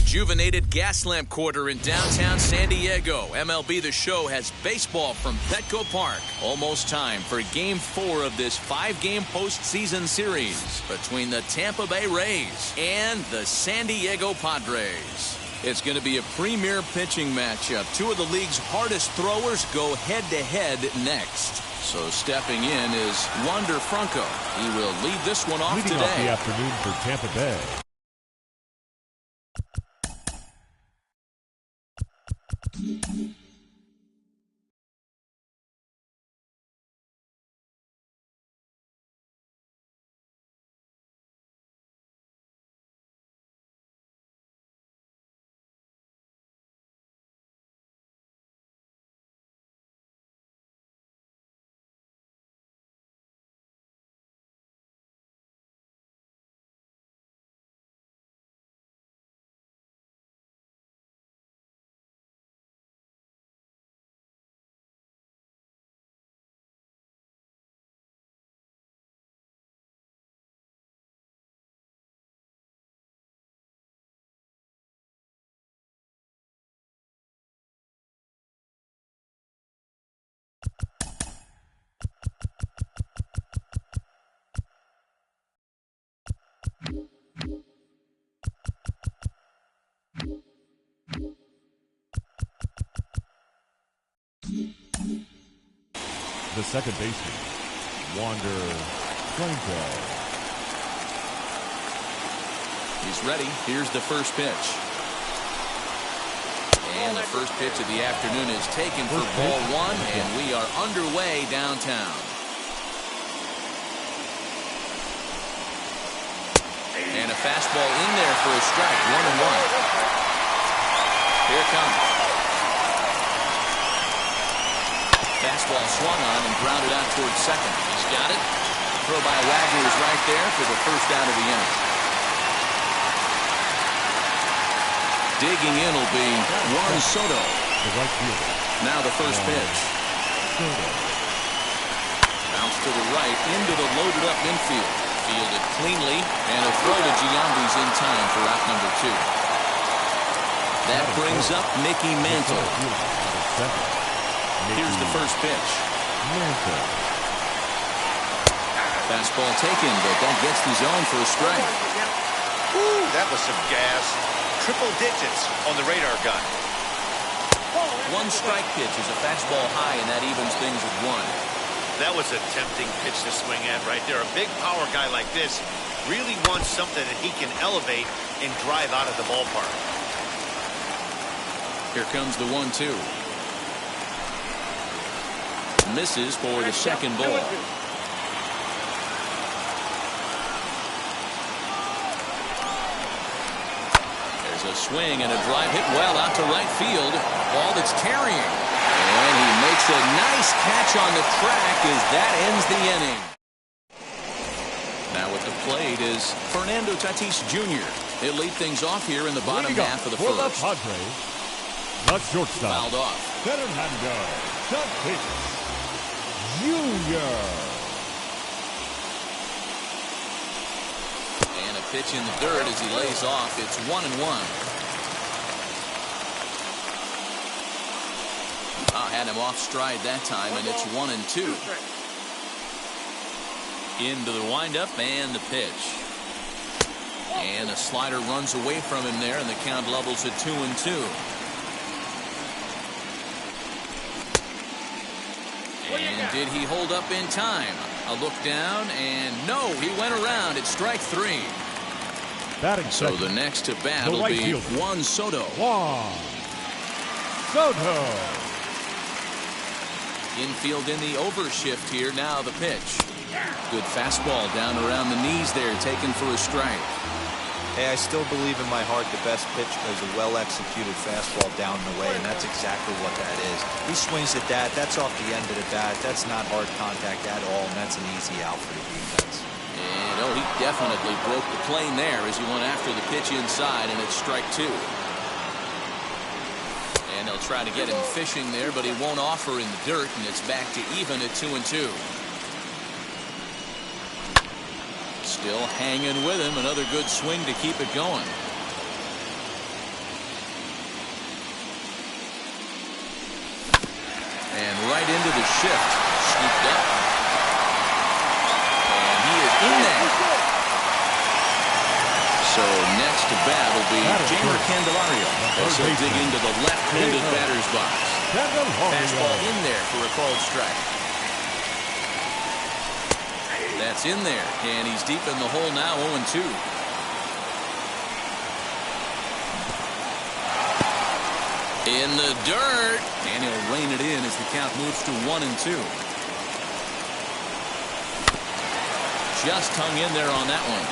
rejuvenated Gaslamp Quarter in downtown San Diego. MLB The Show has baseball from Petco Park. Almost time for Game 4 of this 5-game postseason series between the Tampa Bay Rays and the San Diego Padres. It's going to be a premier pitching matchup. Two of the league's hardest throwers go head-to-head next. So stepping in is Wander Franco. He will lead this one off Leading today. off the afternoon for Tampa Bay. The second baseman, Wander Franco. He's ready. Here's the first pitch. And the first pitch of the afternoon is taken for ball one, and we are underway downtown. And a fastball in there for a strike, 1-1. Here it comes. Fastball swung on and grounded out towards second. He's got it. Throw by Wagner is right there for the first out of the inning. Digging in will be Juan Soto. The right fielder. Now the first pitch. Bounce to the right into the loaded up infield. Fielded cleanly, and a throw to Giambi's in time for out number 2. That brings up Mickey Mantle. Here's the first pitch. Fastball taken, but that gets the zone for a strike. Ooh, that was some gas. Triple digits on the radar gun. One strike pitch is a fastball high, and that evens things at 1. That was a tempting pitch to swing at right there. A big power guy like this really wants something that he can elevate and drive out of the ballpark. Here comes the 1-2. Misses for the second ball. There's a swing and a drive hit well out to right field. Ball that's tarrying. And he makes a nice catch on the track as that ends the inning. Now at the plate is Fernando Tatis Jr. He'll lead things off here in the bottom half of the first. For the Padres, the shortstop. Fouled off. Fernando Tatis Jr. And a pitch in the dirt as he lays off. It's 1-1. Had him off stride that time, and it's 1-2. Into the windup and the pitch. And a slider runs away from him there, and the count levels at 2-2. And did he hold up in time? A look down, and no, he went around. It's strike 3. Batting so second, the next to bat will be Juan Soto. Juan Soto. Infield in the overshift here. Now the pitch. Good fastball down around the knees there, taken for a strike. Hey, I still believe in my heart the best pitch is a well-executed fastball down the way, and that's exactly what that is. He swings at that. That's off the end of the bat. That's not hard contact at all, and that's an easy out for the defense. And he definitely broke the plane there as he went after the pitch inside, and it's strike 2. And they'll try to get him fishing there, but he won't offer in the dirt, and it's back to even at 2-2. Still hanging with him. Another good swing to keep it going. And right into the shift. Scooped up. And he is in there. So next to bat will be Jamer Candelario as he'll dig into the left-handed batter's box. Fastball in there for a called strike. That's in there, and he's deep in the hole now, 0-2. In the dirt, and he'll rein it in as the count moves to 1-2. Just hung in there on that one.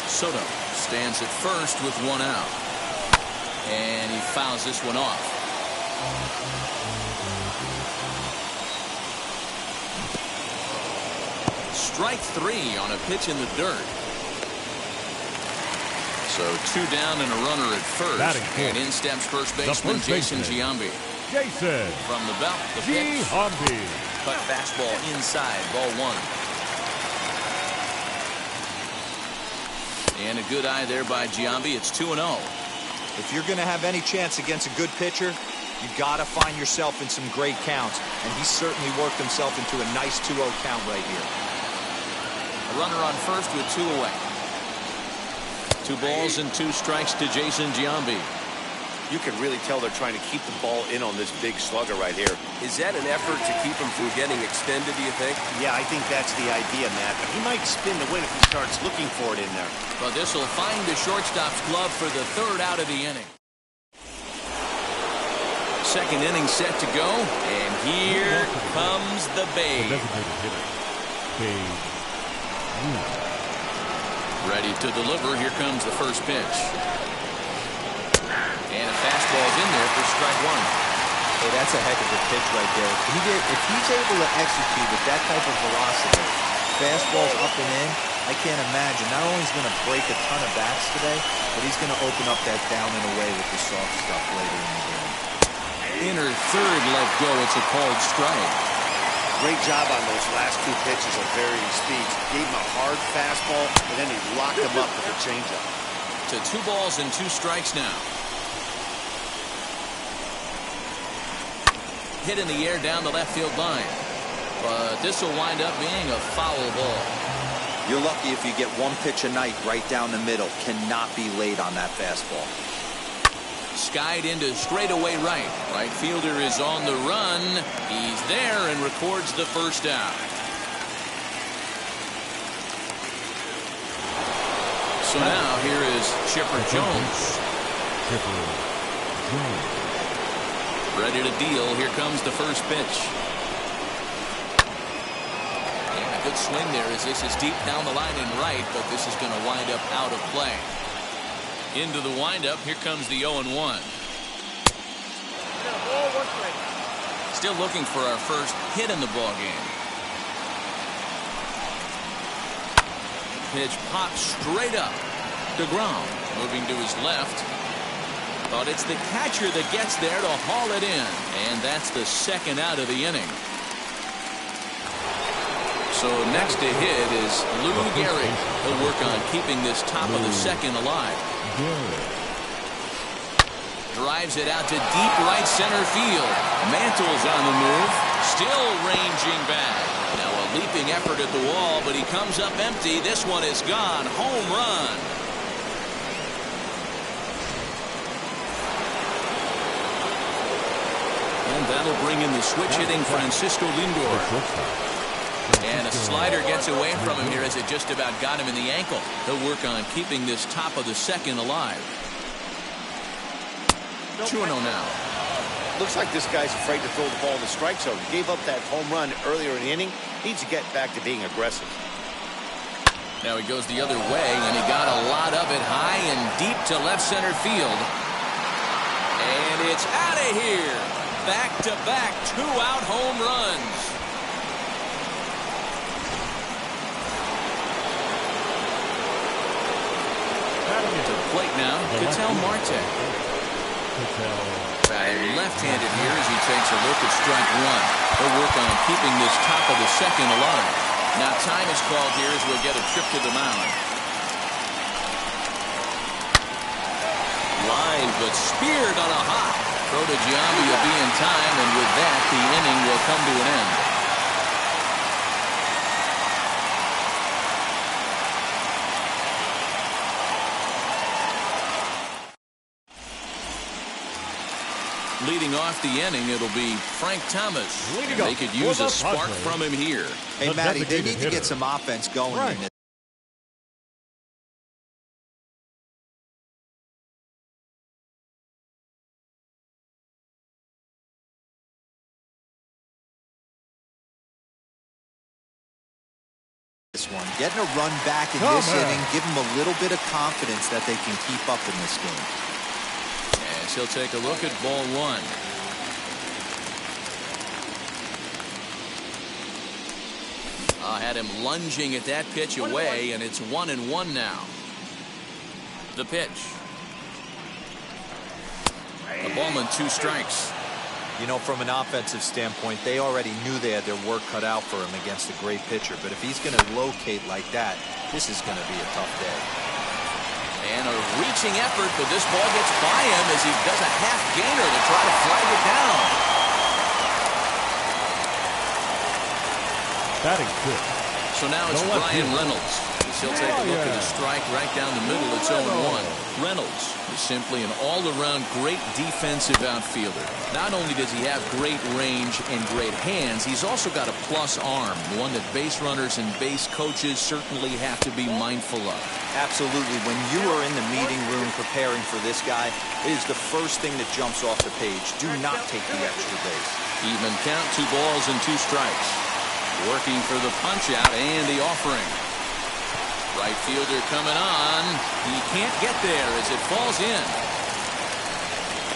Soto stands at first with one out. And he fouls this one off. Strike 3 on a pitch in the dirt. So 2 down and a runner at first. And in steps first baseman Jason Giambi. Jason From the belt, the pitch. Giambi. Cut fastball inside, ball 1. And a good eye there by Giambi. It's 2-0. If you're going to have any chance against a good pitcher, you got to find yourself in some great counts. And he certainly worked himself into a nice 2-0 count right here. A runner on first with 2 away. 2 balls and 2 strikes to Jason Giambi. You can really tell they're trying to keep the ball in on this big slugger right here. Is that an effort to keep him from getting extended, do you think? Yeah, I think that's the idea, Matt. But he might spin the win if he starts looking for it in there. But this will find the shortstop's glove for the 3rd out of the inning. Second inning set to go, and here comes the Babe. Ready to deliver. Here comes the first pitch. And a fastball's in there for strike 1. Hey, that's a heck of a pitch right there. If he's able to execute with that type of velocity, fastballs up and in, I can't imagine. Not only is he going to break a ton of bats today, but he's going to open up that down and away with the soft stuff later in the game. Inner third let go. It's a called strike. Great job on those last 2 pitches at varying speeds. Gave him a hard fastball, and then he locked him up with a changeup. To 2 balls and 2 strikes now. Hit in the air down the left field line. But this will wind up being a foul ball. You're lucky if you get 1 pitch a night right down the middle. Cannot be late on that fastball. Skied into straightaway right. Right fielder is on the run. He's there and records the first out. So now here is Chipper Jones. Ready to deal. Here comes the first pitch. And a good swing there as this is deep down the line and right, but this is going to wind up out of play. Into the windup. Here comes the 0-1. Still looking for our first hit in the ball game. Pitch pops straight up. DeGrom moving to his left. But it's the catcher that gets there to haul it in. And that's the 2nd out of the inning. So next to hit is Lou Gehrig. He'll work on keeping this top of the 2nd alive. Drives it out to deep right center field. Mantle's on the move. Still ranging back. Now a leaping effort at the wall, but he comes up empty. This one is gone. Home run. And that'll bring in the switch hitting Francisco Lindor. And a slider gets away from him here as it just about got him in the ankle. He'll work on keeping this top of the 2nd alive. 2-0 now. Looks like this guy's afraid to throw the ball in the strike zone. He gave up that home run earlier in the inning. Needs to get back to being aggressive. Now he goes the other way, and he got a lot of it high and deep to left center field. And it's out of here. Back-to-back 2-out home runs. To the plate now, Ketel Marte. Batting left-handed here as he takes a look at strike 1. He'll work on keeping this top of the 2nd alive. Now time is called here as we'll get a trip to the mound. Line, but speared on a hop. Throw to Giambi will be in time, and with that, the inning will come to an end. Leading off the inning, it'll be Frank Thomas. They could use a spark from him here. Hey, Matty, they need to get some offense going in this. One. Getting a run back in this inning, give them a little bit of confidence that they can keep up in this game. As he'll take a look at ball one. Had him lunging at that pitch away, and it's 1-1 now. The pitch. A ball and 2 strikes. You know, from an offensive standpoint, they already knew they had their work cut out for him against a great pitcher. But if he's going to locate like that, this is going to be a tough day. And a reaching effort, but this ball gets by him as he does a half gainer to try to flag it down. Batting fifth. So now it's Brian Reynolds. He'll take a look at the strike right down the middle. It's 0-1. Reynolds is simply an all-around great defensive outfielder. Not only does he have great range and great hands, he's also got a plus arm, one that base runners and base coaches certainly have to be mindful of. Absolutely. When you are in the meeting room preparing for this guy, it is the first thing that jumps off the page. Do not take the extra base. Even count, 2 balls and 2 strikes. Working for the punch-out and the offering. Right fielder coming on. He can't get there as it falls in.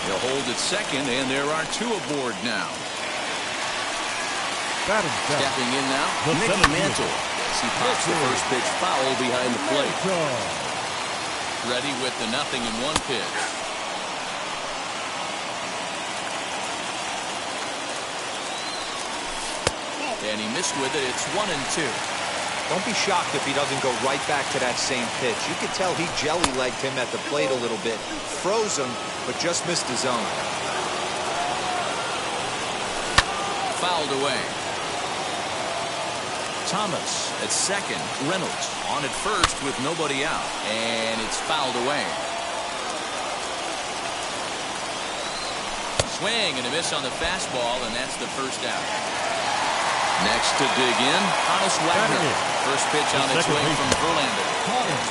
He'll hold at second, and there are 2 aboard now. Stepping in now, Mickey Mantle. As he pops the first pitch foul behind the plate. Ready with the 0-1 pitch. And he missed with it. It's 1-2. Don't be shocked if he doesn't go right back to that same pitch. You could tell he jelly-legged him at the plate a little bit. Froze him, but just missed the zone. Fouled away. Thomas at second. Reynolds on at first with nobody out. And it's fouled away. Swing and a miss on the fastball, and that's the first out. Next to dig in, Hannes Wagner. First pitch on its way from Verlander.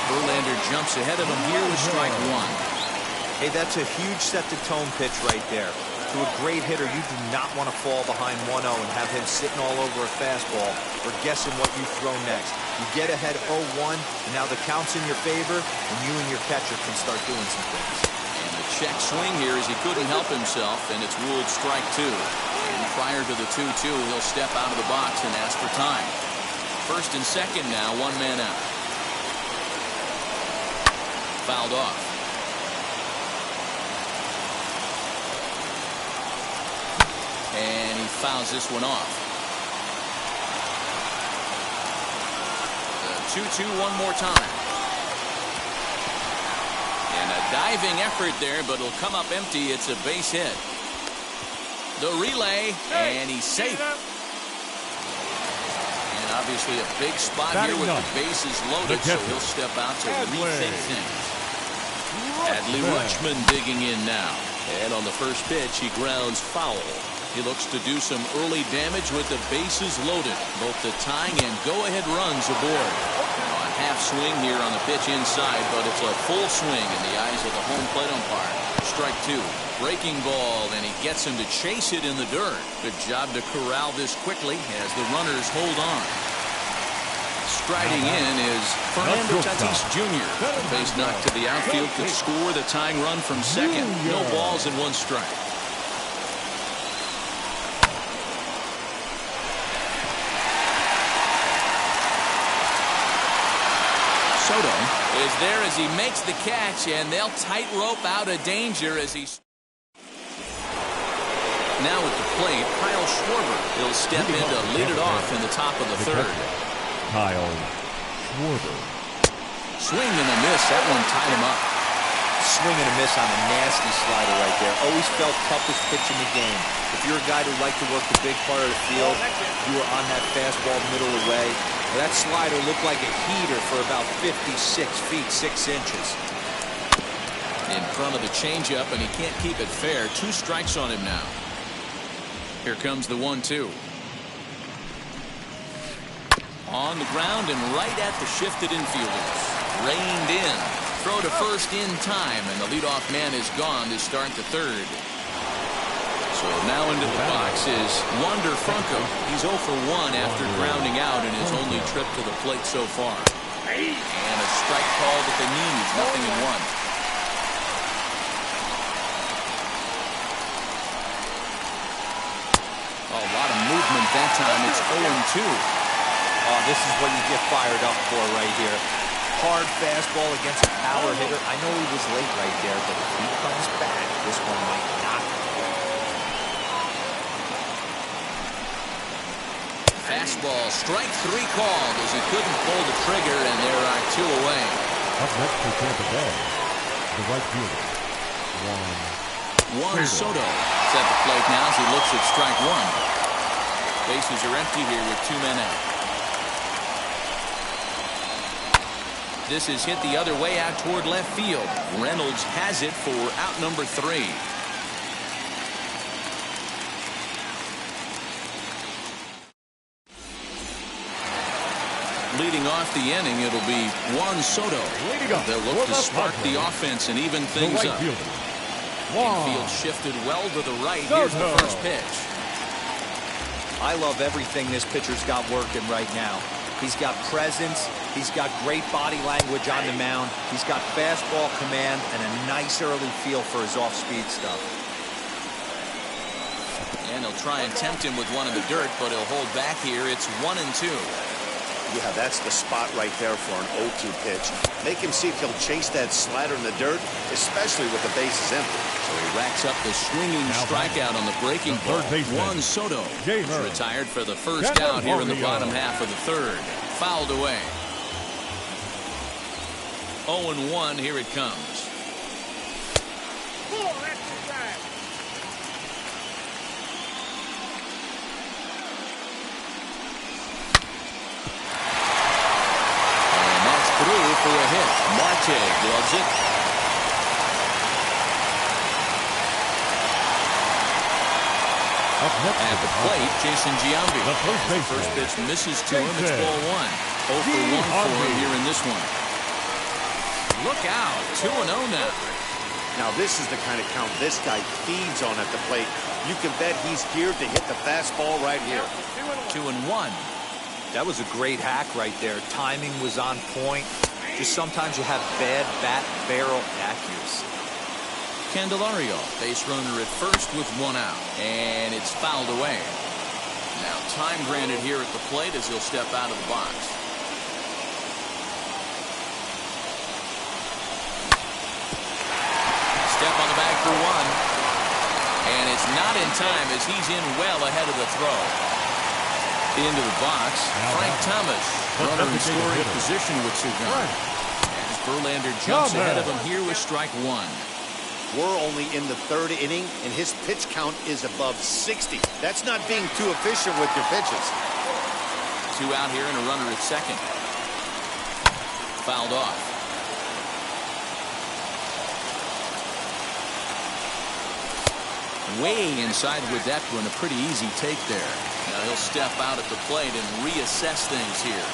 Verlander jumps ahead of him here with strike 1. Hey, that's a huge set-the-tone pitch right there. To a great hitter, you do not want to fall behind 1-0 and have him sitting all over a fastball or guessing what you throw next. You get ahead 0-1, and now the count's in your favor, and you and your catcher can start doing some things. And the check swing here as he couldn't help himself, and it's ruled strike 2. And prior to the 2-2, he'll step out of the box and ask for time. First and second now, 1 man out. Fouled off. And he fouls this one off. The 2-2 one more time. And a diving effort there, but it'll come up empty. It's a base hit. The relay, and he's safe. And obviously a big spot here with the bases loaded, so he'll step out to rethink things. Adley Rutschman digging in now. And on the first pitch, he grounds foul. He looks to do some early damage with the bases loaded. Both the tying and go-ahead runs aboard. A half swing here on the pitch inside, but it's a full swing in the eyes of the home plate umpire. Strike 2. Breaking ball, and he gets him to chase it in the dirt. Good job to corral this quickly as the runners hold on. Striding in is Fernando Tatis Jr. Base knock to the outfield could score the tying run from second. No balls and 1 strike. Soto is there as he makes the catch, and they'll tightrope out of danger as he... Now at the plate, Kyle Schwarber. He'll step in to lead it off in the top of the 3rd. Kyle Schwarber. Swing and a miss. That one tied him up. Swing and a miss on a nasty slider right there. Always felt toughest pitch in the game. If you're a guy who liked to work the big part of the field, you were on that fastball middle away. That slider looked like a heater for about 56 feet, 6 inches. In front of the changeup, and he can't keep it fair. 2 strikes on him now. Here comes the 1-2. On the ground and right at the shifted infielders. Reined in. Throw to first in time, and the leadoff man is gone to start the third. So now into the box is Wander Franco. He's 0 for 1 after grounding out in his only trip to the plate so far. And a strike called at the knees, 0-1. A lot of movement that time. It's 0-2. Oh, this is what you get fired up for right here. Hard fastball against a power hitter. I know he was late right there, but if he comes back, this one might not. Fastball, strike 3 called as he couldn't pull the trigger, and there are 2 away. Up next for Tampa Bay, the right fielder, Juan Soto is at the plate now as he looks at strike 1. Bases are empty here with 2 men out. This is hit the other way out toward left field. Reynolds has it for out number 3. Leading off the inning, it'll be Juan Soto. They'll look to spark the offense and even things up. Infield shifted well to the right. Here's the first pitch. I love everything this pitcher's got working right now. He's got presence. He's got great body language on the mound. He's got fastball command and a nice early feel for his off-speed stuff. And he'll try and tempt him with one in the dirt, but he'll hold back here. It's 1-2. Yeah, that's the spot right there for an 0-2 pitch. Make him see if he'll chase that slider in the dirt, especially with the bases empty. So he racks up the swinging strikeout on the breaking ball. Juan Soto is retired for the first out here in the bottom half of the third. Fouled away. 0-1, here it comes. Through for a hit. Marte gloves it. At the plate, Jason Giambi. The first pitch misses to him. It's ball 1. 0 for 1 for him here in this one. Look out. 2-0 now. Now this is the kind of count this guy feeds on at the plate. You can bet he's geared to hit the fastball right here. 2-1. That was a great hack right there. Timing was on point. Just sometimes you have bad bat barrel accuracy. Candelario, base runner at first with 1 out. And it's fouled away. Now time granted here at the plate as he'll step out of the box. Step on the bag for 1. And it's not in time as he's in well ahead of the throw. Into the box, Frank Thomas, runner in scoring position with 2 guns. As Verlander jumps ahead of him here with strike 1. We're only in the 3rd inning, and his pitch count is above 60. That's not being too efficient with your pitches. 2 out here and a runner at second. Fouled off. Way inside with that one, a pretty easy take there. Now he'll step out at the plate and reassess things here.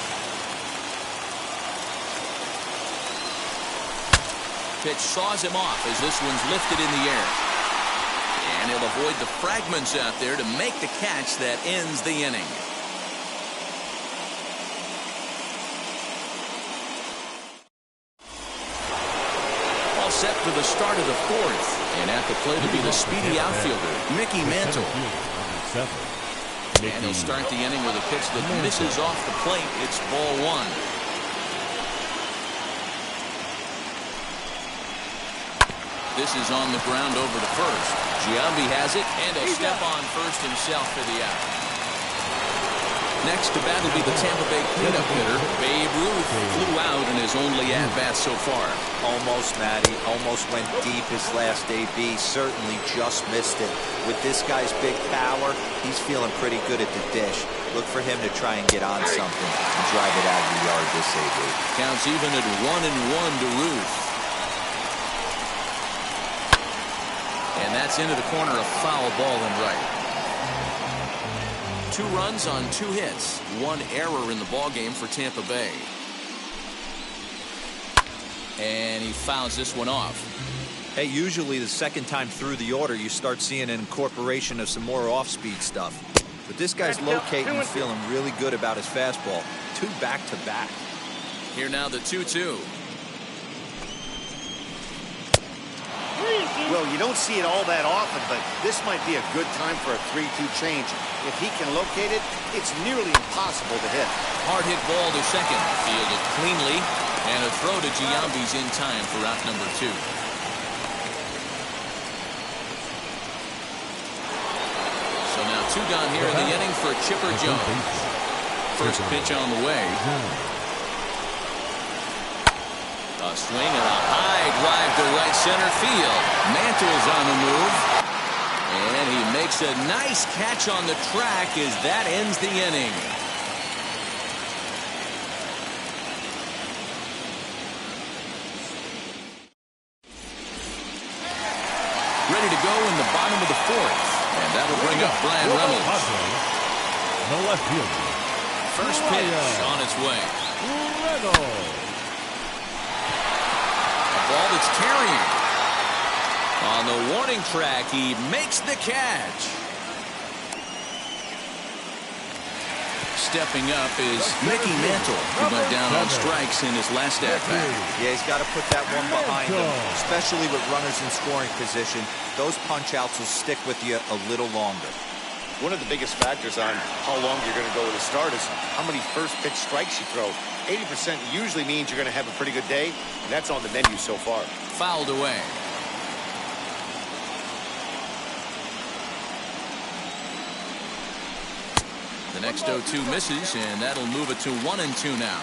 Pitch saws him off as this one's lifted in the air. And he'll avoid the fragments out there to make the catch that ends the inning. All set for the start of the 4th. And at the plate will be the speedy outfielder, Mickey Mantle. And he'll start the inning with a pitch that misses off the plate. It's ball 1. This is on the ground over to first. Giambi has it, and he'll step on first himself for the out. Next to bat will be the Tampa Bay cleanup hitter. Babe Ruth flew out in his only at-bat so far. Almost, Matty. Almost went deep his last AB. Certainly just missed it. With this guy's big power, he's feeling pretty good at the dish. Look for him to try and get on something and drive it out of the yard this AB. Counts even at 1-1 to Ruth. And that's into the corner, a foul ball and right. 2 runs on 2 hits. 1 error in the ballgame for Tampa Bay. And he fouls this one off. Hey, usually the second time through the order, you start seeing an incorporation of some more off-speed stuff. But this guy's locating and feeling really good about his fastball. 2 back-to-back. Here now the 2-2. Well, you don't see it all that often, but this might be a good time for a 3-2 change. If he can locate it, it's nearly impossible to hit. Hard hit ball to second. Fielded cleanly. And a throw to Giambi's in time for out number 2. So now 2 gone here in the inning for Chipper Jones. First pitch on the way. A swing and a high drive to right center field. Mantle's on the move. And he makes a nice catch on the track as that ends the inning. Ready to go in the bottom of the 4th. And that'll bring up Brian Reynolds. The left fielder. First pitch on its way. Reynolds. Ball that's carrying. On the warning track, he makes the catch. Stepping up is Mickey Mantle, who went down on strikes in his last at-bat. Yeah, he's got to put that one behind him, especially with runners in scoring position. Those punch-outs will stick with you a little longer. One of the biggest factors on how long you're going to go with a start is how many first pitch strikes you throw. 80% usually means you're going to have a pretty good day, and that's on the menu so far. Fouled away. The next 0-2 misses, and that'll move it to 1-2 now.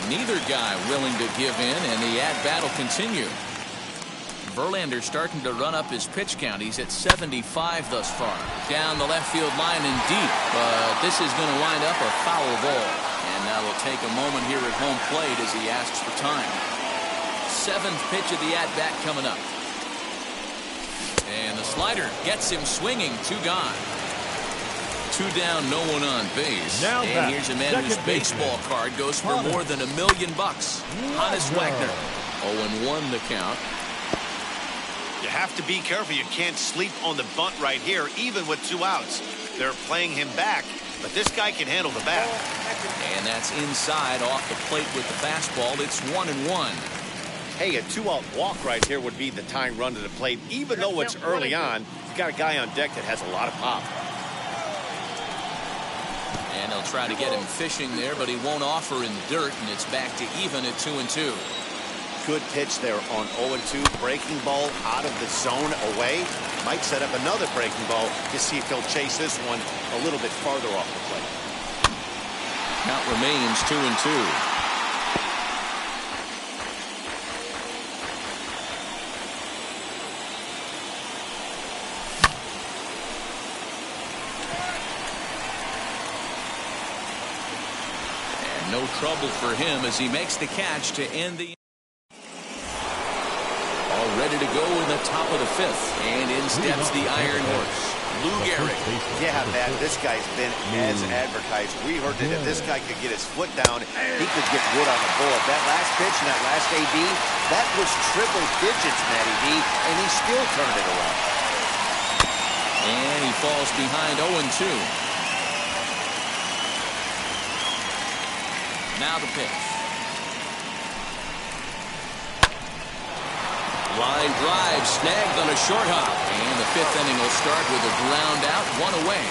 Neither guy willing to give in, and the at-bat will continue. Verlander starting to run up his pitch count. He's at 75 thus far. Down the left field line and deep, but this is going to wind up a foul ball. And now will take a moment here at home plate as he asks for time. 7th pitch of the at-bat coming up. And the slider gets him swinging. 2 gone. 2 down, no one on base. Now and here's a man whose baseball card goes for more than $1 million. Hannes Wagner. 0-1 the count. You have to be careful. You can't sleep on the bunt right here, even with 2 outs. They're playing him back, but this guy can handle the bat. And that's inside off the plate with the fastball. It's 1-1. Hey, a 2-out walk right here would be the tying run to the plate. Even though it's early on, you've got a guy on deck that has a lot of pop. And they'll try to get him fishing there, but he won't offer in dirt, and it's back to even at 2-2. Good pitch there on 0-2. Breaking ball out of the zone away. Might set up another breaking ball to see if he'll chase this one a little bit farther off the plate. Count remains 2-2. And no trouble for him as he makes the catch to end the. All ready to go in the top of the 5th. And in steps the Iron Horse, Lou Gehrig. Yeah, man, this guy's been as advertised. We heard that if this guy could get his foot down, he could get wood on the board. That last pitch and that last AB, that was triple digits, Matty B, and he still turned it around. And he falls behind 0-2. Now the pitch. Line drive snagged on a short hop. And the 5th inning will start with a ground out, 1 away.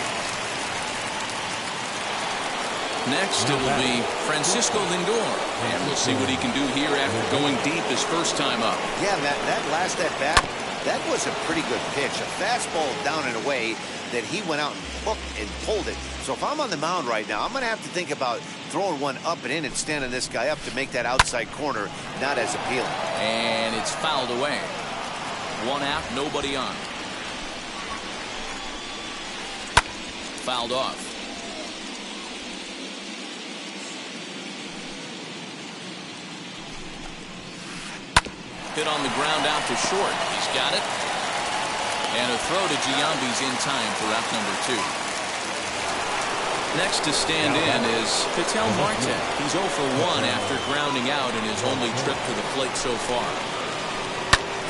Next, it will be Francisco Lindor. And we'll see what he can do here after going deep his first time up. Yeah, that last at bat, That was a pretty good pitch. A fastball down and away that he went out and hooked and pulled it. So if I'm on the mound right now, I'm going to have to think about throwing one up and in and standing this guy up to make that outside corner not as appealing. And it's fouled away. One out, nobody on. Fouled off. Hit on the ground out to short. He's got it. And a throw to Giambi's in time for out number 2. Next to stand in is Ketel Marte. He's 0 for 1 after grounding out in his only trip to the plate so far.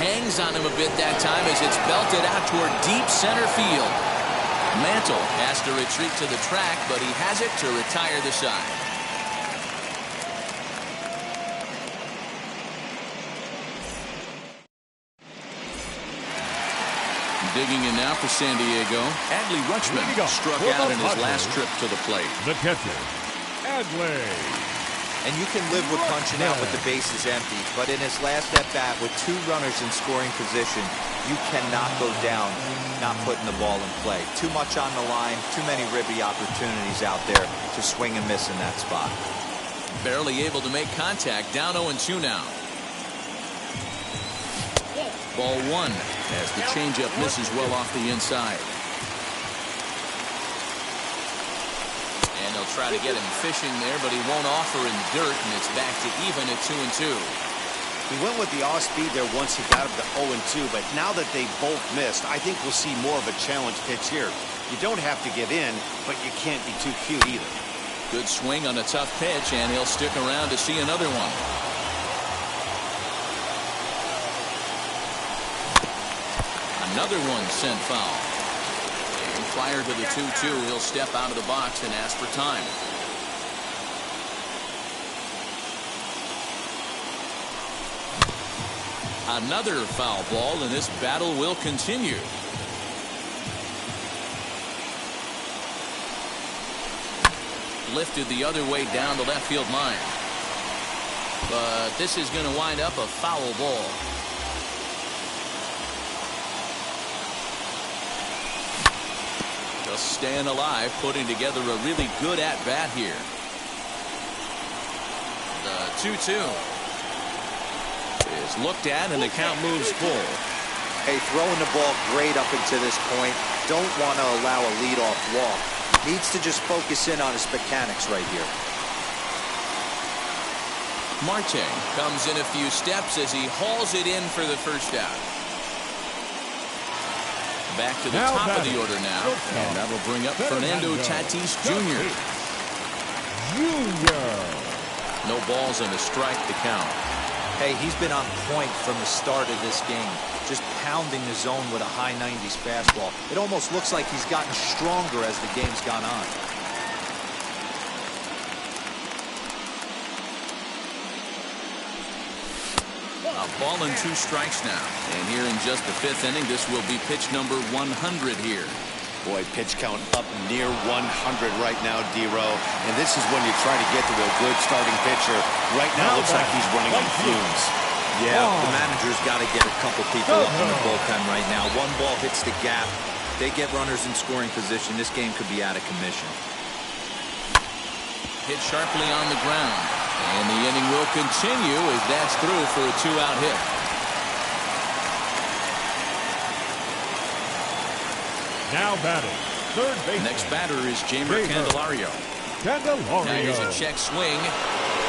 Hangs on him a bit that time as it's belted out toward deep center field. Mantle has to retreat to the track, but he has it to retire the side. Digging in now for San Diego, Adley Rutschman struck out in his last trip to the plate. The catcher, Adley. And you can live with punching out with the bases empty, but in his last at-bat with 2 runners in scoring position, you cannot go down not putting the ball in play. Too much on the line, too many ribby opportunities out there to swing and miss in that spot. Barely able to make contact, down 0-2 now. Ball 1 as the changeup misses well off the inside. And they'll try to get him fishing there, but he won't offer in the dirt, and it's back to even at 2-2. He went with the off-speed there once he got him to 0-2, but now that they both missed, I think we'll see more of a challenge pitch here. You don't have to give in, but you can't be too cute either. Good swing on a tough pitch, and he'll stick around to see another one. Another one sent foul. And prior to the 2-2, he'll step out of the box and ask for time. Another foul ball, and this battle will continue. Lifted the other way down the left field line. But this is going to wind up a foul ball. Just staying alive, putting together a really good at-bat here. The 2-2 is looked at, and the count moves full. Hey, throwing the ball great up until this point. Don't want to allow a leadoff walk. Needs to just focus in on his mechanics right here. Marte comes in a few steps as he hauls it in for the first out. Back to the top of the order now, and that'll bring up Fernando Tatis Jr. No balls and a strike to count. Hey, he's been on point from the start of this game, just pounding the zone with a high 90s fastball. It almost looks like he's gotten stronger as the game's gone on. A ball and 2 strikes now. And here in just the 5th inning, this will be pitch number 100 here. Boy, pitch count up near 100 right now, D-Row. And this is when you try to get to a good starting pitcher. Right now, it looks like he's running on fumes. Yeah, the manager's got to get a couple people up in the bullpen right now. One ball hits the gap. They get runners in scoring position. This game could be out of commission. Hit sharply on the ground. And the inning will continue as that's through for a 2-out hit. Now batting, third base. Next batter is Jeimer Candelario. Now here's a check swing.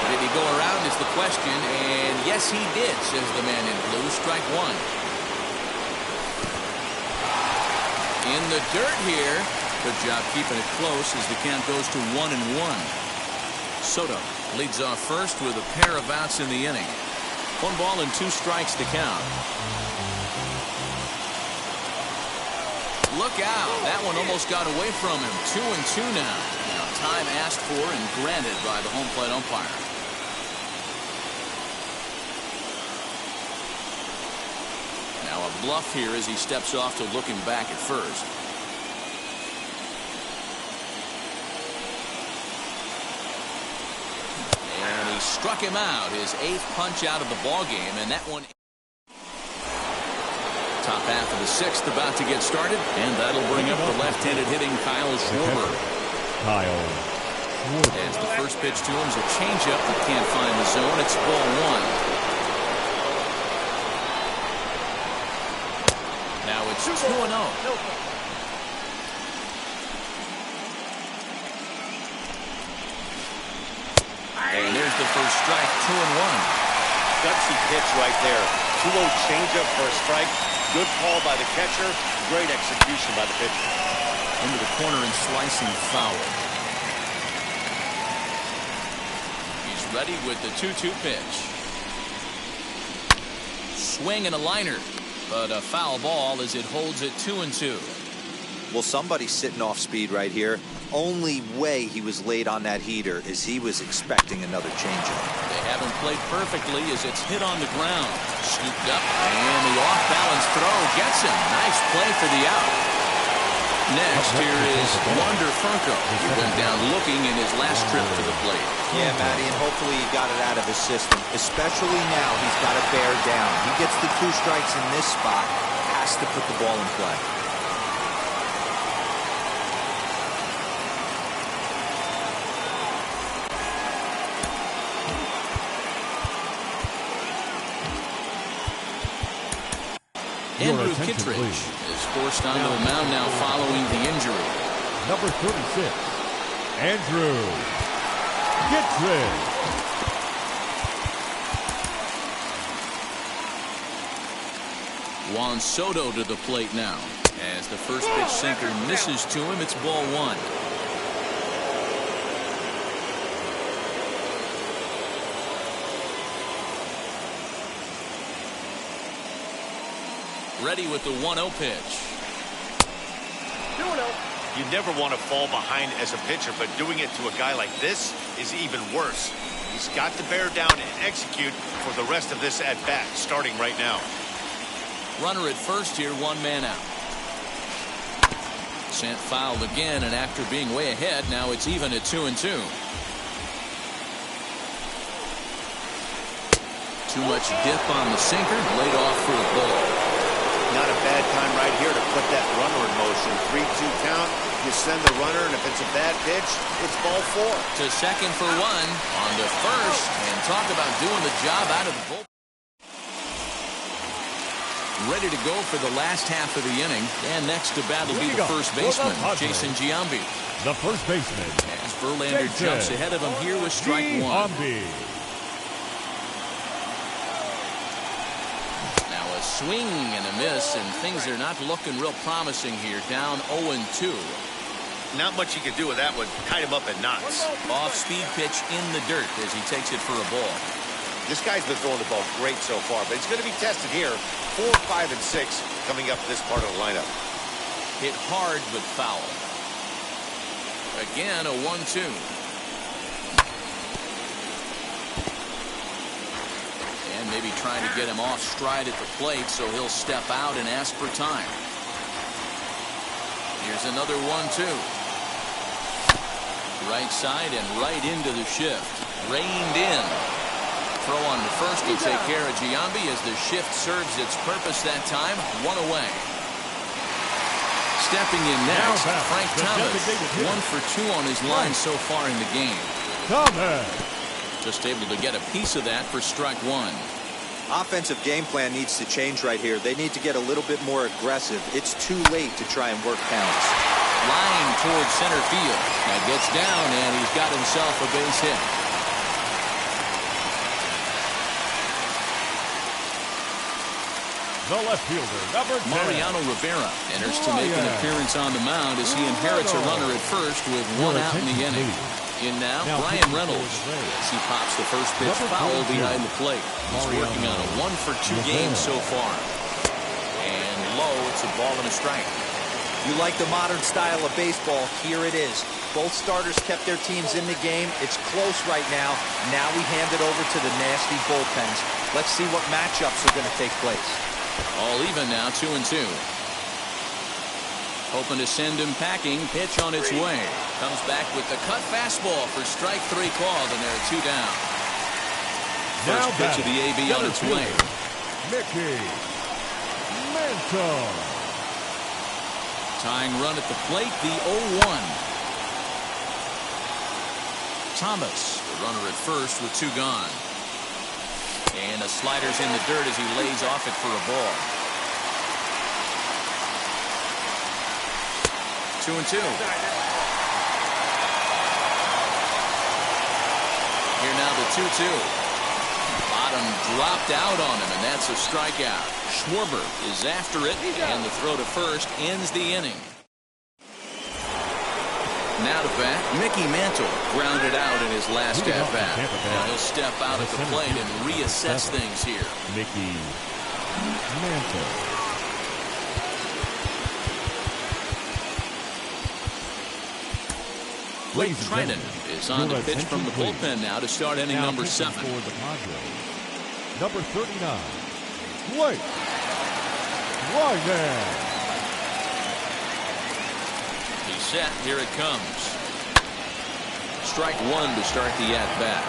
Did he go around is the question, and yes he did, says the man in blue. Strike 1. In the dirt here. Good job keeping it close as the count goes to 1-1. Soto leads off first with a pair of outs in the inning. 1 ball and 2 strikes to count. Look out. That one almost got away from him. 2-2 now. Now time asked for and granted by the home plate umpire. Now a bluff here as he steps off to looking back at first. And he struck him out, his 8th punch out of the ball game, and that one. Top half of the sixth about to get started, and that'll bring up the left-handed hitting Kyle Schwarber. Kyle Schwarber. As the first pitch to him is a changeup that can't find the zone. It's ball one. Now it's 2-0. And there's the first strike, 2-1. Gutsy pitch right there. 2-0 changeup for a strike. Good call by the catcher. Great execution by the pitcher. Into the corner and slicing foul. He's ready with the 2-2 pitch. Swing and a liner, but a foul ball as it holds it 2-2. Well, somebody's sitting off speed right here. Only way he was late on that heater is he was expecting another changeup. They haven't played perfectly as it's hit on the ground. Scooped up, and the off-balance throw gets him. Nice play for the out. Next, here is Wander Franco. He went down looking in his last trip to the plate. Yeah, Matty, and hopefully he got it out of his system. Especially now, he's got to bear down. He gets the 2 strikes in this spot, has to put the ball in play. Andrew Kittredge is forced onto the mound now following the injury. Number 36, Andrew Kittredge. Juan Soto to the plate now. As the first pitch sinker misses to him, it's ball one. Ready with the 1-0 pitch. You never want to fall behind as a pitcher, but doing it to a guy like this is even worse. He's got to bear down and execute for the rest of this at-bat, starting right now. Runner at first here, 1 man out. Sent foul again, and after being way ahead, now it's even at 2-2. Too much dip on the sinker, laid off for a ball. Not a bad time right here to put that runner in motion. 3-2 count. You send the runner, and if it's a bad pitch, it's ball 4. To second for 1. On to first. And talk about doing the job out of the bullpen. Ready to go for the last half of the inning. And next to bat will be the first baseman, Jason Giambi. The first baseman. As Verlander jumps ahead of him here with strike 1. Swing and a miss, and things are not looking real promising here. Down 0-2. Not much you can do with that one. Tied him up in knots. Off-speed pitch in the dirt as he takes it for a ball. This guy's been throwing the ball great so far, but it's going to be tested here. 4, 5, and 6 coming up this part of the lineup. Hit hard but foul. Again, a 1-2. Maybe trying to get him off stride at the plate, so he'll step out and ask for time. Here's another 1-2. Right side and right into the shift. Reined in. Throw on to first to take care of Giambi as the shift serves its purpose that time. 1 away. Stepping in next, Frank Thomas. 1 for 2 on his line so far in the game. Just able to get a piece of that for strike 1. Offensive game plan needs to change right here. They need to get a little bit more aggressive. It's too late to try and work counts. Line towards center field. Now gets down, and he's got himself a base hit. The left fielder, number 10. Mariano Rivera enters to make an appearance on the mound as he inherits a runner at first with 1 out in the inning. In now Brian Reynolds as he pops the first pitch foul behind the plate. He's working on a 1 for 2 game so far. And low, it's a ball and a strike. You like the modern style of baseball, here it is. Both starters kept their teams in the game. It's close right now. Now we hand it over to the nasty bullpens. Let's see what matchups are going to take place. All even now, 2-2. Hoping to send him packing. Pitch on its way. Comes back with the cut fastball for strike 3 called, and there are 2 down. First pitch of the AB on its way. Mantle. Tying run at the plate, the 0-1. Thomas, the runner at first with 2 gone. And the slider's in the dirt as he lays off it for a ball. 2-2. Here now the 2-2. Bottom dropped out on him, and that's a strikeout. Schwarber is after it, and the throw to first ends the inning. Now to bat, Mickey Mantle grounded out in his last at-bat. Now he'll step out at the plate and reassess things here. Mickey Mantle. Blake Trinan is on the pitch from the bullpen now to start inning number 7. For the Padres, number 39, Blake Trinan. He's set. Here it comes. Strike 1 to start the at-bat.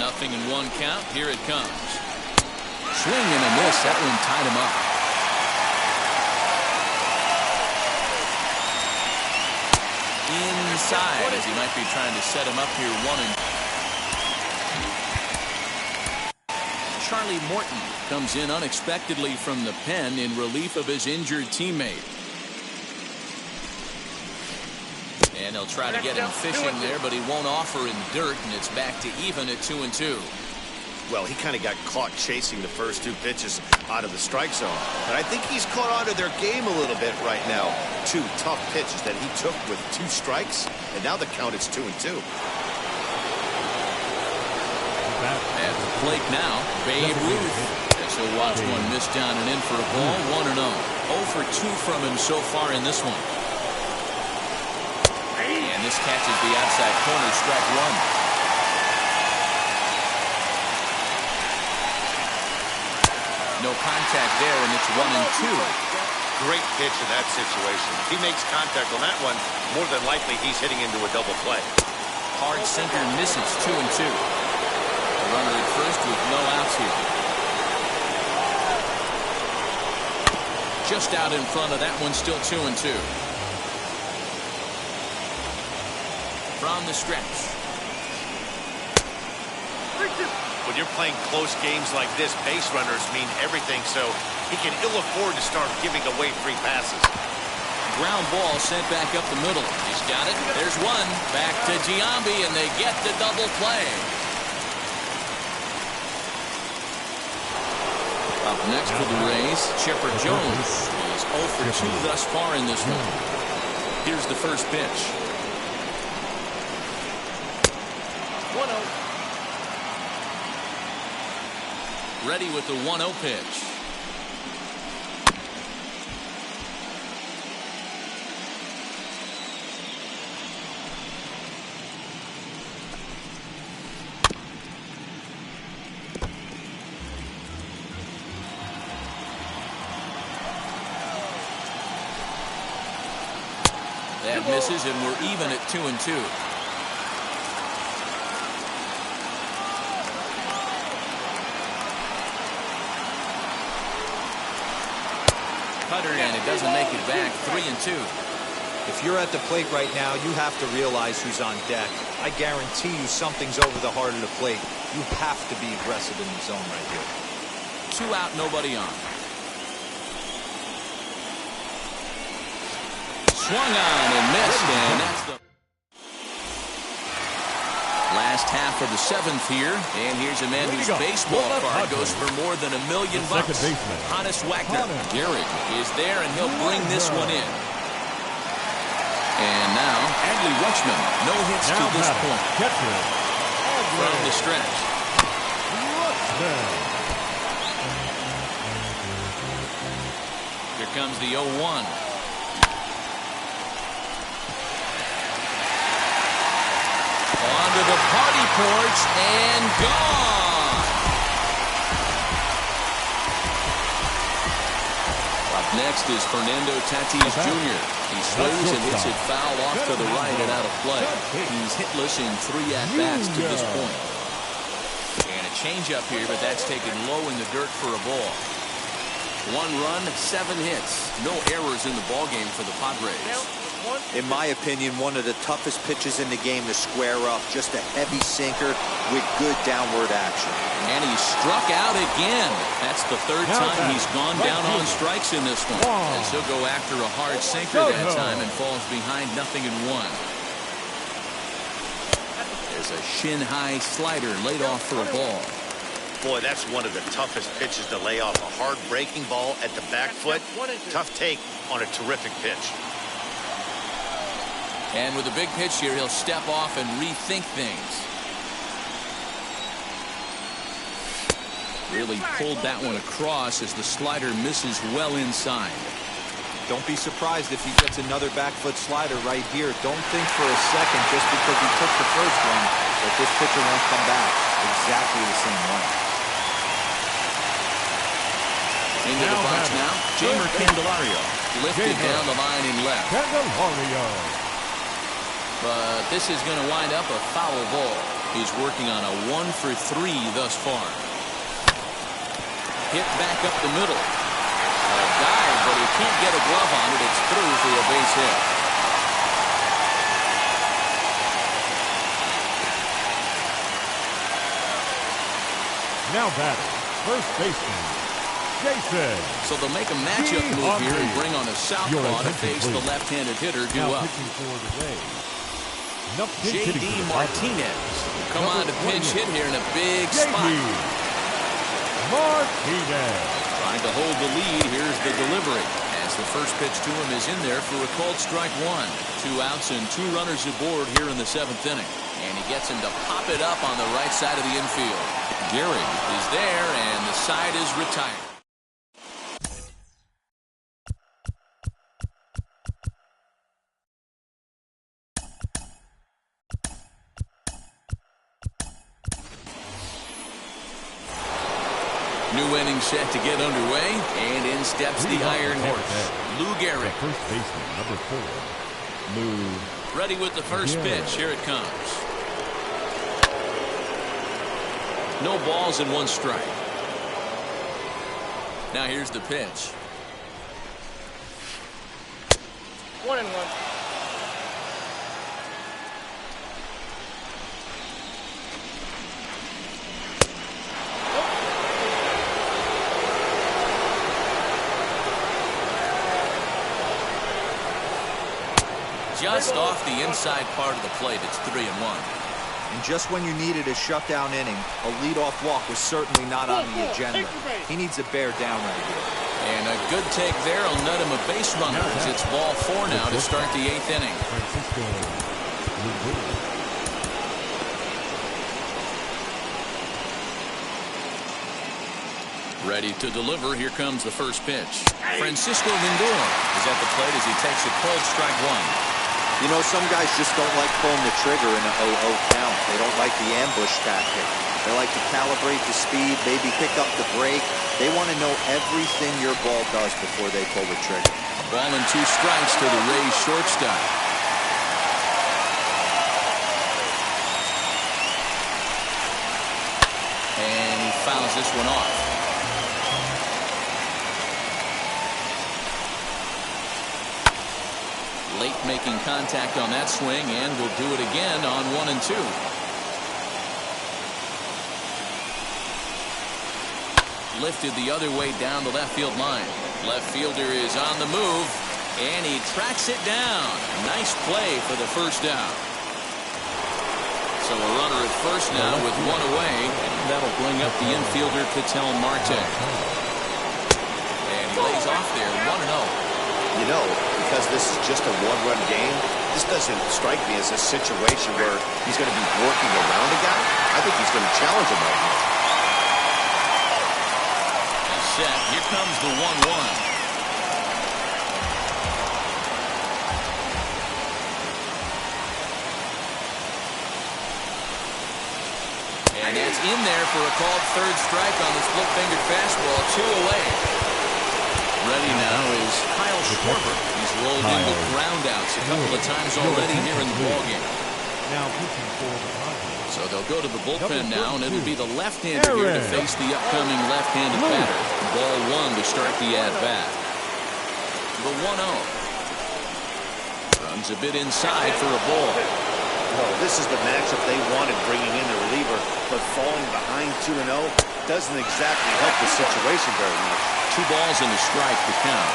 0-1 count. Here it comes. Swing and a miss. That one tied him up. Inside as he might be trying to set him up here 1-2. Charlie Morton comes in unexpectedly from the pen in relief of his injured teammate. And he'll try to get him fishing there, but he won't offer in dirt, and it's back to even at 2-2. Well, he kind of got caught chasing the first 2 pitches out of the strike zone. But I think he's caught on to their game a little bit right now. 2 tough pitches that he took with 2 strikes, and now the count is 2-2. At the plate now, Babe Ruth. As he'll watch one miss down and in for a ball, 1-0. 0 for 2 from him so far in this one. And this catches the outside corner, strike 1. No contact there, and it's 1-2. Great pitch in that situation. If he makes contact on that one, more than likely he's hitting into a double play. Hard center misses, 2-2. The runner at first with no outs here. Just out in front of that one, still 2-2. From the stretch. When you're playing close games like this, base runners mean everything, so he can ill afford to start giving away free passes. Ground ball sent back up the middle. He's got it. There's one. Back to Giambi, and they get the double play. Up next for the Rays, Chipper Jones is 0 for 2 thus far in this one. Here's the first pitch. 1-0. Ready with the 1-0 pitch. That misses, and we're even at 2-2. Cutter, and it doesn't make it back. 3-2. If you're at the plate right now, you have to realize who's on deck. I guarantee you something's over the heart of the plate. You have to be aggressive in the zone right here. 2 out, nobody on. Swung on and missed, and that's the last half of the 7th here. And here's a man whose baseball card goes for more than $1 million. Hannes Wagner. Gehrig is there, and he'll bring this one in. And now, Adley Rutschman. No hits to this point. From the stretch. Here comes the 0-1. Onto the party porch and gone. Up next is Fernando Tatis Jr. He swings and hits it foul off to the right and out of play. He's hitless in 3 at-bats to this point. And a changeup here, but that's taken low in the dirt for a ball. 1 run, 7 hits. No errors in the ballgame for the Padres. In my opinion, one of the toughest pitches in the game to square up. Just a heavy sinker with good downward action. And he struck out again. That's the 3rd time he's gone down on strikes in this one. As he'll go after a hard sinker that time and falls behind 0-1. There's a shin-high slider laid off for a ball. Boy, that's one of the toughest pitches to lay off. A hard breaking ball at the back foot. Tough take on a terrific pitch. And with a big pitch here, he'll step off and rethink things. Really pulled that one across as the slider misses well inside. Don't be surprised if he gets another back foot slider right here. Don't think for a second just because he took the first one that this pitcher won't come back exactly the same way. Into the box now, Jamer Candelario. Lifted down the line in left. But this is going to wind up a foul ball. He's working on a 1 for 3 thus far. Hit back up the middle. A dive, but he can't get a glove on it. It's through for a base hit. Now batting, first baseman, Jason. So they'll make a matchup move here and bring on a southpaw to face the left-handed hitter due up. J.D. Martinez will come on to pinch hit here in a big spot. Martinez. Trying to hold the lead. Here's the delivery. As the first pitch to him is in there for a called strike 1. 2 outs and 2 runners aboard here in the 7th inning. And he gets him to pop it up on the right side of the infield. Gary is there, and the side is retired. New inning set to get underway, and in steps the Iron Horse, Lou Gehrig. First baseman, number 4, Lou. Ready with the first pitch. Here it comes. No balls and 1 strike. Now here's the pitch. 1-1. Just off the inside part of the plate, it's 3-1. And just when you needed a shutdown inning, a leadoff walk was certainly not on the agenda. He needs a bear down right here. And a good take there will net him a base runner as it's ball 4 now to start the 8th inning. Ready to deliver. Here comes the first pitch. Francisco Lindor is at the plate as he takes a cold strike 1. You know, some guys just don't like pulling the trigger in an 0-0 count. They don't like the ambush tactic. They like to calibrate the speed, maybe pick up the brake. They want to know everything your ball does before they pull the trigger. Ball and 2 strikes to the Rays shortstop. And he fouls this one off. Late making contact on that swing, and will do it again on 1 and 2. Lifted the other way down the left field line. Left fielder is on the move, and he tracks it down. Nice play for the first out. So a runner at first now with 1 away, and that'll bring up the infielder Ketel Marte. And he lays off there, 1-0. You know, because this is just a 1-run game, this doesn't strike me as a situation where he's going to be working around a guy. I think he's going to challenge him right now. Set. Here comes the 1-1. And it's in there for a called 3rd strike on the split-fingered fastball. 2 away. Ready now is Kyle Schwarber. He's rolled into groundouts a couple of times already here in the ballgame. Now pitching for the Padres, So they'll go to the bullpen now, and it'll be the left-hander here to face the upcoming left-handed batter. Ball one to start the at-bat. The 1-0. Runs a bit inside for a ball. Well, this is the matchup they wanted, bringing in the reliever, but falling behind 2-0 doesn't exactly help the situation very much. 2 balls and a strike to count.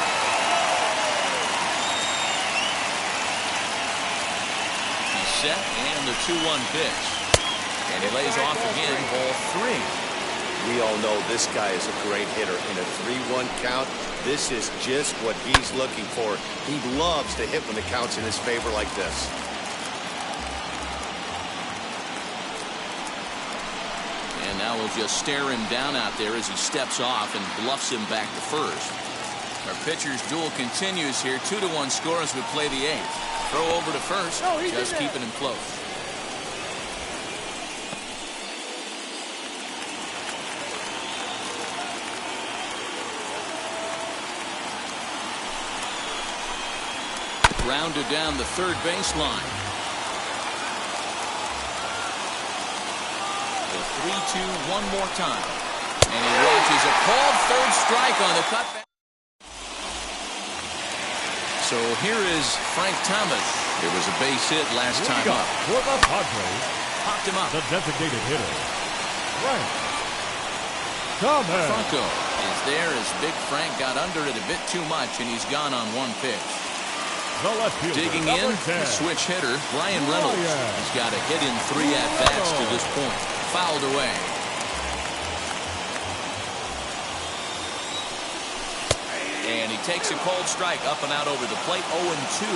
He's set, and the 2-1 pitch. And he lays off again, ball 3. We all know this guy is a great hitter. In a 3-1 count, this is just what he's looking for. He loves to hit when the count's in his favor like this. And now we'll just stare him down out there as he steps off and bluffs him back to first. Our pitcher's duel continues here. 2-1 score as we play the 8th. Throw over to first, just keeping him close. Grounded down the third baseline. The 3-2 one more time. And he watches a called third strike on the cutback. So here is Frank Thomas. There was a base hit last time up. For the Padres, Popped him up. the designated hitter, Frank Thomas. Franco is there as Big Frank got under it a bit too much, and he's gone on one pitch. The left fielder, Digging in, number 10. the switch hitter, Brian Reynolds. He's got a hit in 3 at-bats to this point. Fouled away. And he takes a cold strike up and out over the plate, 0-2.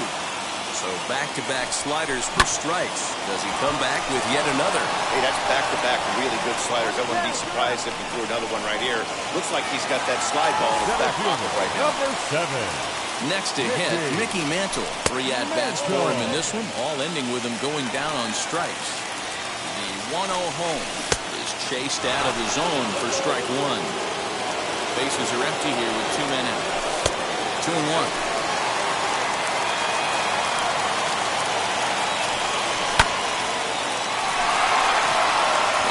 So back-to-back sliders for strikes. Does he come back with yet another? Hey, that's back-to-back really good sliders. I wouldn't be surprised if he threw another one right here. Looks like he's got that slide ball in his back pocket right now. Number 7. Next to hit, Mickey Mantle. 3 at-bats for him in this one, all ending with him going down on strikes. The 1-0 home is chased out of the zone for strike 1. Bases are empty here with 2 men out. 2-1.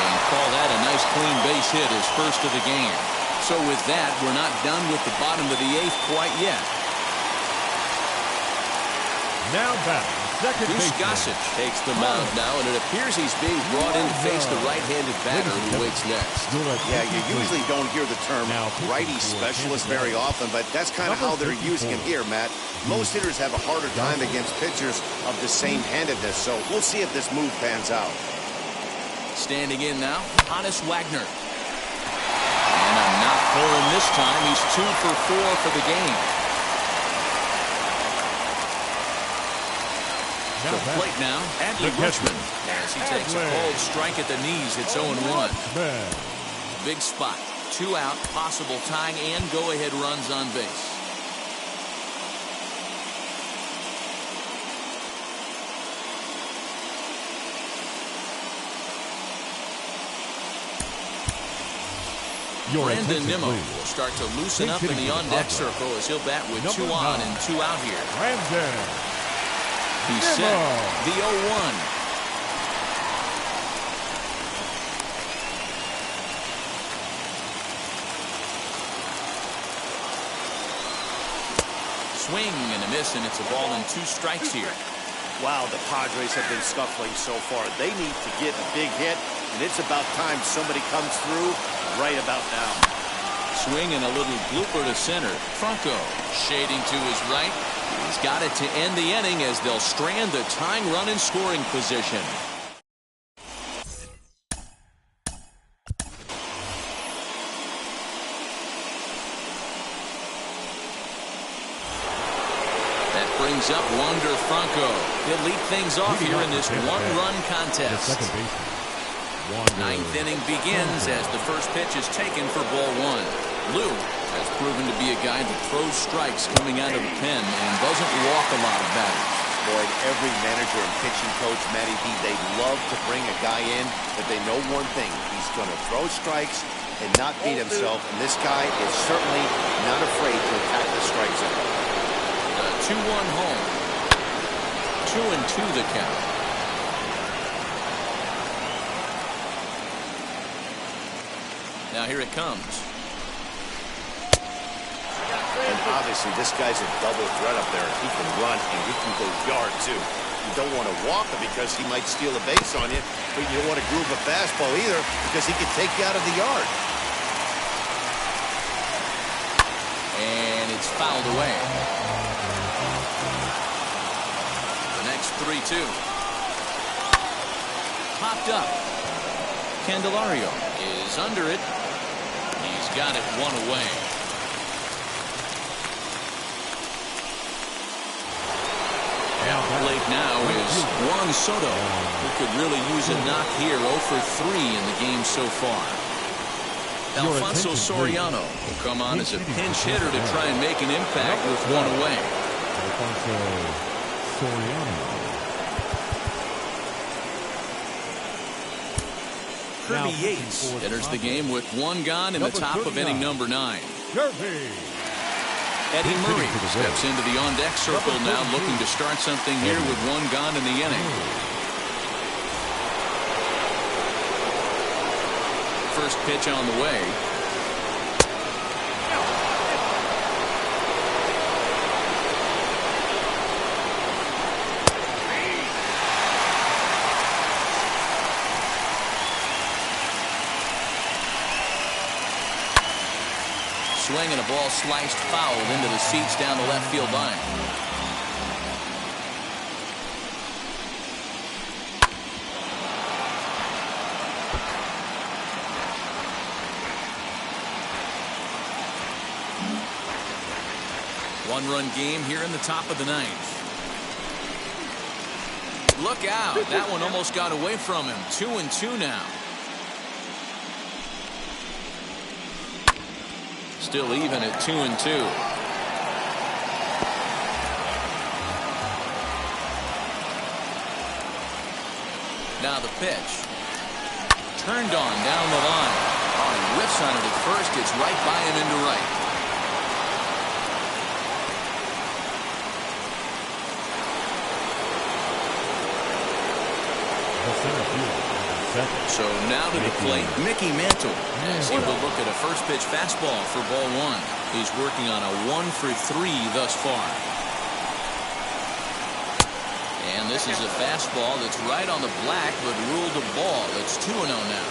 And call that a nice clean base hit, his first of the game. So with that, we're not done with the bottom of the 8th quite yet. Now back, second Goose baseman. Gossage takes the mound now, and it appears he's being brought in to face the right-handed batter who waits next. Yeah, you usually don't hear the term righty specialist very often, but that's kind of how they're using him here, Matt. Most hitters have a harder time against pitchers of the same handedness, so we'll see if this move pans out. Standing in now, Honus Wagner. And a not pulling this time. He's 2 for 4 for the game. The plate now, Adley Rutschman. As he takes a cold strike at the knees, it's 0-1. Big spot. 2 out, possible tying and go-ahead runs on base. Brandon Nimmo will start to loosen up in the on-deck circle as he'll bat with 2 on and 2 out here. He's set. The 0-1. Swing and a miss, and it's a ball and 2 strikes here. Wow, the Padres have been scuffling so far. They need to get a big hit, and it's about time somebody comes through right about now. Swing and a little blooper to center. Franco shading to his right. He's got it to end the inning as they'll strand the tying run in scoring position. That brings up Wander Franco. He'll lead things off here in this one-run contest. Ninth inning begins as the first pitch is taken for ball 1. Lou has proven to be a guy that throws strikes coming out of the pen and doesn't walk a lot of batters. Boyd, every manager and pitching coach, Matty B, they love to bring a guy in that they know one thing. He's going to throw strikes and not beat himself, and this guy is certainly not afraid to attack the strike zone. The 2-1 home. 2-2 the count. Now here it comes. And obviously this guy's a double threat up there. He can run and he can go yard too. You don't want to walk him because he might steal a base on you, but you don't want to groove a fastball either because he can take you out of the yard. And it's fouled away. The next 3-2. Popped up. Candelario is under it. He's got it one away. At the plate now is Juan Soto, who could really use a knock here. 0 for 3 in the game so far. Alfonso Soriano will come on as a pinch hitter to try and make an impact with one away. Alfonso Soriano. Kirby Yates enters the game with one gone in the top of inning number 9. Eddie Murray steps into the on-deck circle now, looking to start something here with one gone in the inning. First pitch on the way. Swing and a ball sliced foul into the seats down the left field line. One-run game here in the top of the 9th. Look out. That one almost got away from him. 2-2 now. Still even at 2-2. Now the pitch. Turned on down the line. Oh, he whiffs on it at first. It's right by him into right. So now to the plate, Mickey Mantle, as he will look at a first pitch fastball for ball 1. He's working on a 1 for 3 thus far. And this is a fastball that's right on the black, but ruled a ball. It's 2-0 now.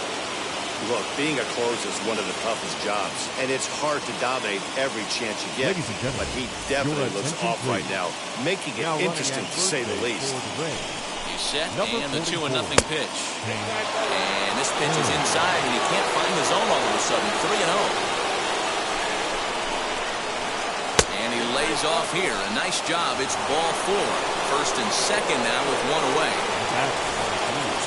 Look, being a closer is one of the toughest jobs, and it's hard to dominate every chance you get. But he definitely looks off right now, making it interesting to say the least. Set and the 2-0 pitch. And this pitch is inside and he can't find the zone all of a sudden. 3-0. And he lays off here. A nice job. It's ball 4. First and second now with one away.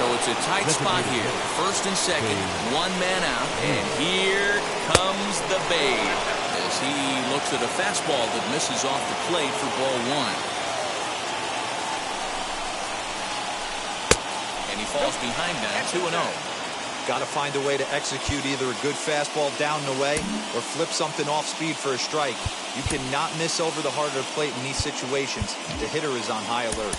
So it's a tight spot here. First and second, one man out, and here comes the babe as he looks at a fastball that misses off the plate for ball 1. Falls behind that. 2-0. Got to find a way to execute either a good fastball down and away or flip something off speed for a strike. You cannot miss over the heart of the plate in these situations. The hitter is on high alert.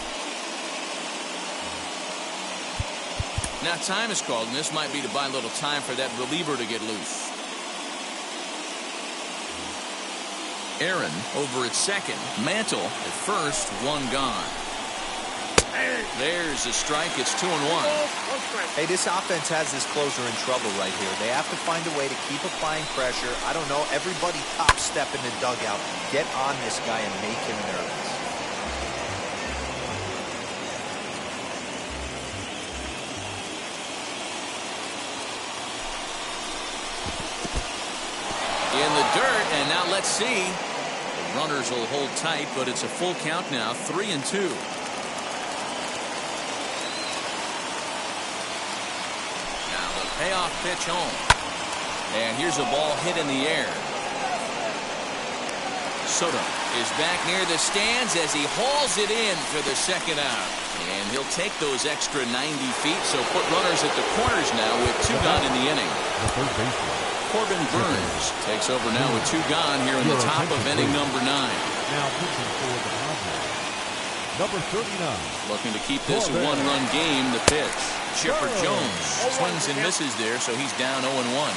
Now time is called, and this might be to buy a little time for that reliever to get loose. Aaron over at second. Mantle at first. One gone. There's a strike. It's 2-1. Hey, this offense has this closer in trouble right here. They have to find a way to keep applying pressure. I don't know. Everybody top step in the dugout. Get on this guy and make him nervous. In the dirt, and now let's see. The runners will hold tight, but it's a full count now. 3-2. Payoff pitch home. And here's a ball hit in the air. Soto is back near the stands as he hauls it in for the second out. And he'll take those extra 90 feet, so put runners at the corners now with 2 gone in the inning. Corbin Burns takes over now with 2 gone here in the top of inning number 9. Now pitching for the Padres, number 39. Looking to keep this a 1-run game. The pitch. Chipper Jones swings and misses there, so he's down 0-1.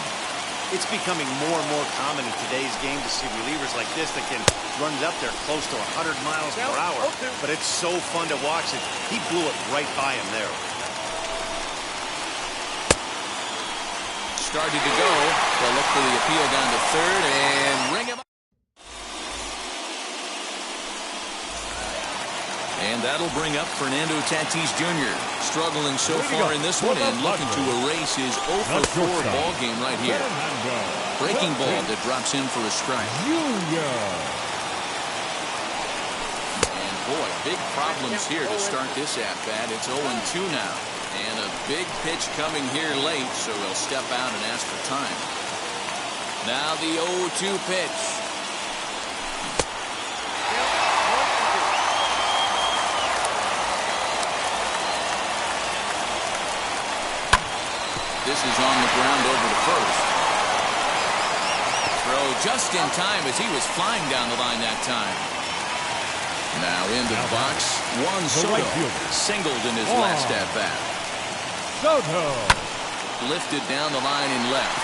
It's becoming more and more common in today's game to see relievers like this that can run it up there close to 100 miles per hour. But it's so fun to watch it. He blew it right by him there. Started to go. They'll look for the appeal down to third and ring him up. And that'll bring up Fernando Tatis Jr. Struggling so far in this one and looking to erase his 0 for 4 ball game right here. Breaking ball that drops in for a strike. And boy, big problems here to start this at-bat. It's 0-2 now. And a big pitch coming here late, so he'll step out and ask for time. Now the 0-2 pitch. This is on the ground over to first. Throw just in time as he was flying down the line that time. Now into the box, Juan Soto singled in his last at-bat. Soto. Lifted down the line in left.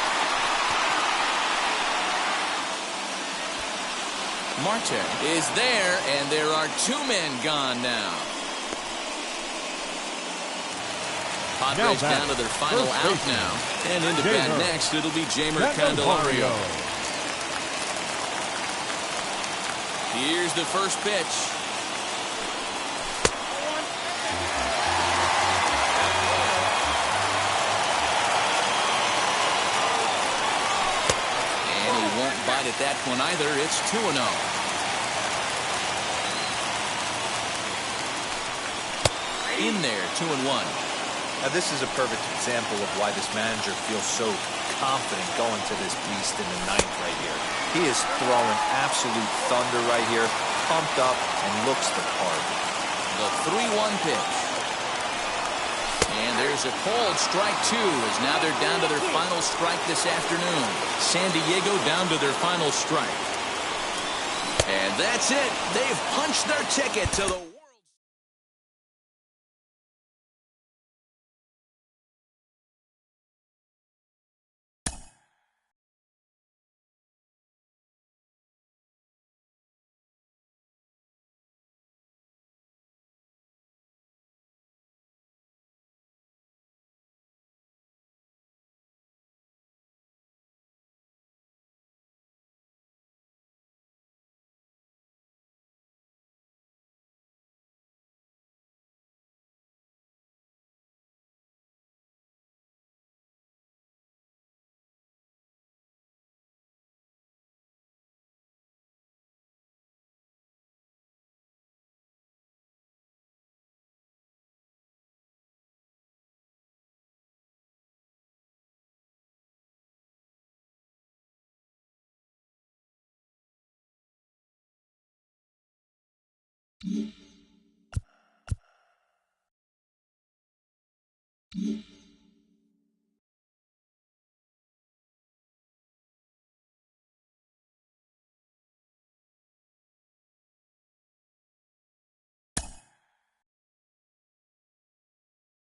Marte is there, and there are 2 men gone now. Padres down to their final out now. And into bat next, it'll be Jeimer Candelario. Here's the first pitch. And he won't bite at that one either. It's 2-0. In there, 2-1. Now, this is a perfect example of why this manager feels so confident going to this beast in the 9th right here. He is throwing absolute thunder right here, pumped up, and looks the part. The 3-1 pitch. And there's a called strike 2 as now they're down to their final strike this afternoon. San Diego down to their final strike. And that's it. They've punched their ticket to the Mm-hmm.